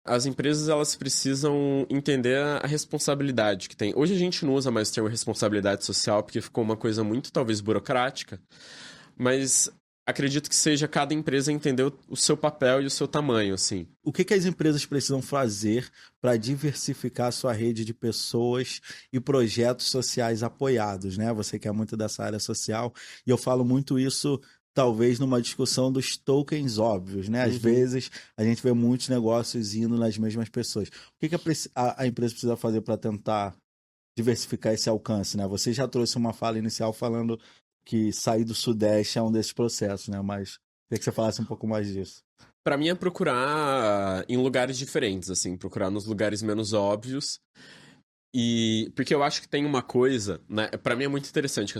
as empresas elas precisam entender a responsabilidade que tem. Hoje a gente não usa mais o termo responsabilidade social porque ficou uma coisa muito, talvez, burocrática, mas acredito que seja cada empresa entender o seu papel e o seu tamanho, assim. O que as empresas precisam fazer para diversificar a sua rede de pessoas e projetos sociais apoiados, né? Você que é muito dessa área social, e eu falo muito isso talvez numa discussão dos tokens óbvios, né? Às vezes a gente vê muitos negócios indo nas mesmas pessoas. O que a empresa precisa fazer para tentar diversificar esse alcance, né? Você já trouxe uma fala inicial falando que sair do Sudeste é um desses processos, né? Mas queria que você falasse um pouco mais disso. Pra mim é procurar em lugares diferentes, assim, procurar nos lugares menos óbvios. E porque eu acho que tem uma coisa, né? Para mim é muito interessante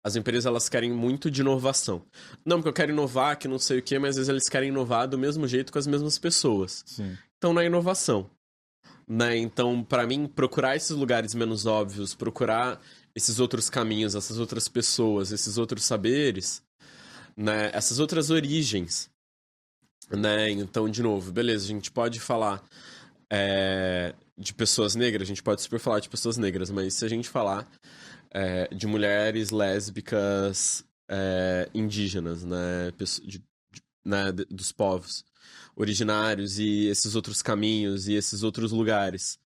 as empresas elas querem muito de inovação. Não, porque eu quero inovar, que não sei o quê, mas às vezes eles querem inovar do mesmo jeito com as mesmas pessoas. Sim. Então, na inovação, né? Então, para mim, procurar esses lugares menos óbvios, procurar esses outros caminhos, essas outras pessoas, esses outros saberes, né? Essas outras origens, né? Então, de novo, beleza, a gente pode falar de pessoas negras, a gente pode super falar de pessoas negras, mas se a gente falar de mulheres lésbicas indígenas, né? Dos povos originários e esses outros caminhos e esses outros lugares.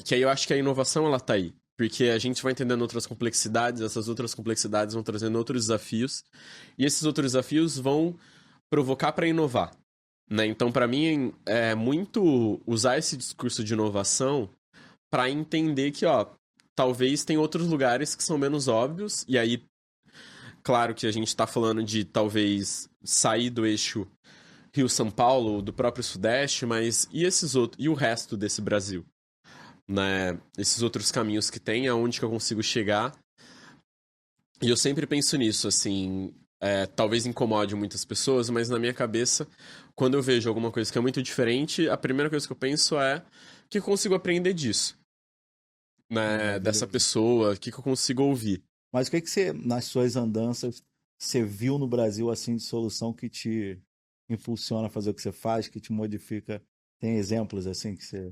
Que aí eu acho que a inovação ela tá aí. Porque a gente vai entendendo outras complexidades, essas outras complexidades vão trazendo outros desafios, e esses outros desafios vão provocar para inovar. Né? Então, para mim, é muito usar esse discurso de inovação para entender que, ó, talvez tem outros lugares que são menos óbvios, e aí, claro que a gente tá falando de talvez sair do eixo Rio-São Paulo, do próprio Sudeste, mas e esses outros, e o resto desse Brasil? Né? Esses outros caminhos que tem, aonde que eu consigo chegar. E eu sempre penso nisso, assim, talvez incomode muitas pessoas, mas na minha cabeça, quando eu vejo alguma coisa que é muito diferente, a primeira coisa que eu penso é o que eu consigo aprender disso, né? Dessa pessoa, o que eu consigo ouvir. Mas o que você, nas suas andanças, você viu no Brasil assim de solução que te impulsiona a fazer o que você faz, que te modifica? Tem exemplos assim que você...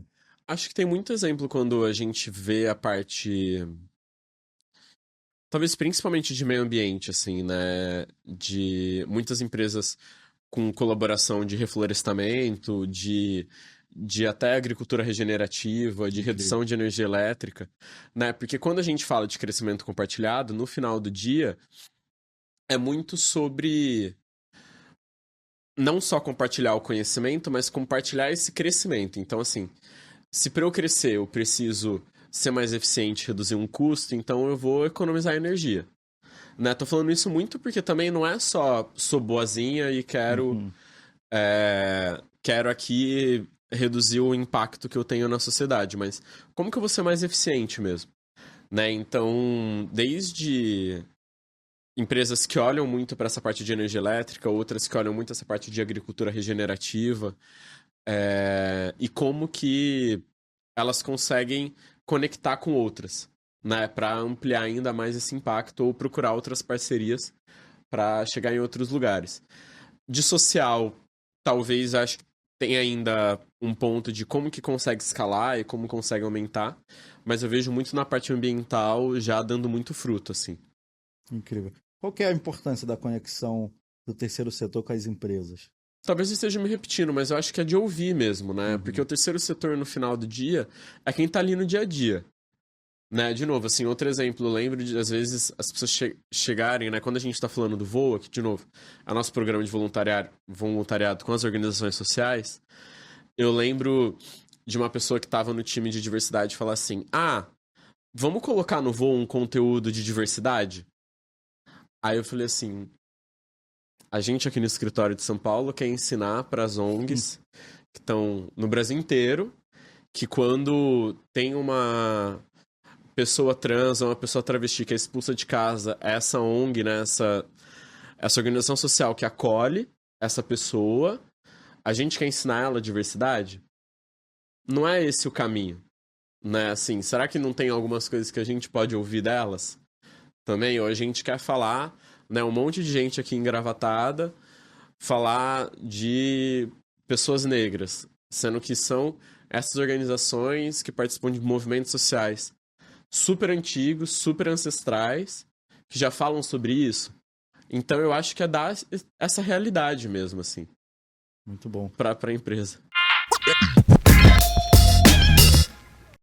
Acho que tem muito exemplo quando a gente vê a parte, talvez principalmente de meio ambiente, assim, né? De muitas empresas com colaboração de reflorestamento, de até agricultura regenerativa, de redução de energia elétrica, né? Porque quando a gente fala de crescimento compartilhado, no final do dia, é muito sobre não só compartilhar o conhecimento, mas compartilhar esse crescimento. Então, assim, se para eu crescer eu preciso ser mais eficiente, reduzir um custo, então eu vou economizar energia. Né? Tô falando isso muito porque também não é só sou boazinha e quero aqui reduzir o impacto que eu tenho na sociedade, mas como que eu vou ser mais eficiente mesmo? Né? Então, desde empresas que olham muito para essa parte de energia elétrica, outras que olham muito essa parte de agricultura regenerativa, e como que elas conseguem conectar com outras, né, para ampliar ainda mais esse impacto ou procurar outras parcerias para chegar em outros lugares. De social, talvez acho que tem ainda um ponto de como que consegue escalar e como consegue aumentar, mas eu vejo muito na parte ambiental já dando muito fruto, assim. Incrível. Qual que é a importância da conexão do terceiro setor com as empresas? Talvez eu esteja me repetindo, mas eu acho que é de ouvir mesmo, né? Porque o terceiro setor, no final do dia, é quem tá ali no dia a dia. Né? De novo, assim, outro exemplo, eu lembro de, às vezes, as pessoas chegarem, né? Quando a gente tá falando do VOA, que, de novo, é o nosso programa de voluntariado com as organizações sociais, eu lembro de uma pessoa que tava no time de diversidade falar assim, vamos colocar no VOA um conteúdo de diversidade? Aí eu falei assim, a gente aqui no escritório de São Paulo quer ensinar para as ONGs que estão no Brasil inteiro que quando tem uma pessoa trans ou uma pessoa travesti que é expulsa de casa, essa ONG, né, essa organização social que acolhe essa pessoa, a gente quer ensinar ela a diversidade? Não é esse o caminho, né? Assim, será que não tem algumas coisas que a gente pode ouvir delas também? Ou a gente quer falar, né, um monte de gente aqui engravatada, falar de pessoas negras, sendo que são essas organizações que participam de movimentos sociais super antigos, super ancestrais, que já falam sobre isso. Então eu acho que é dar essa realidade mesmo, assim. Muito bom. Pra empresa.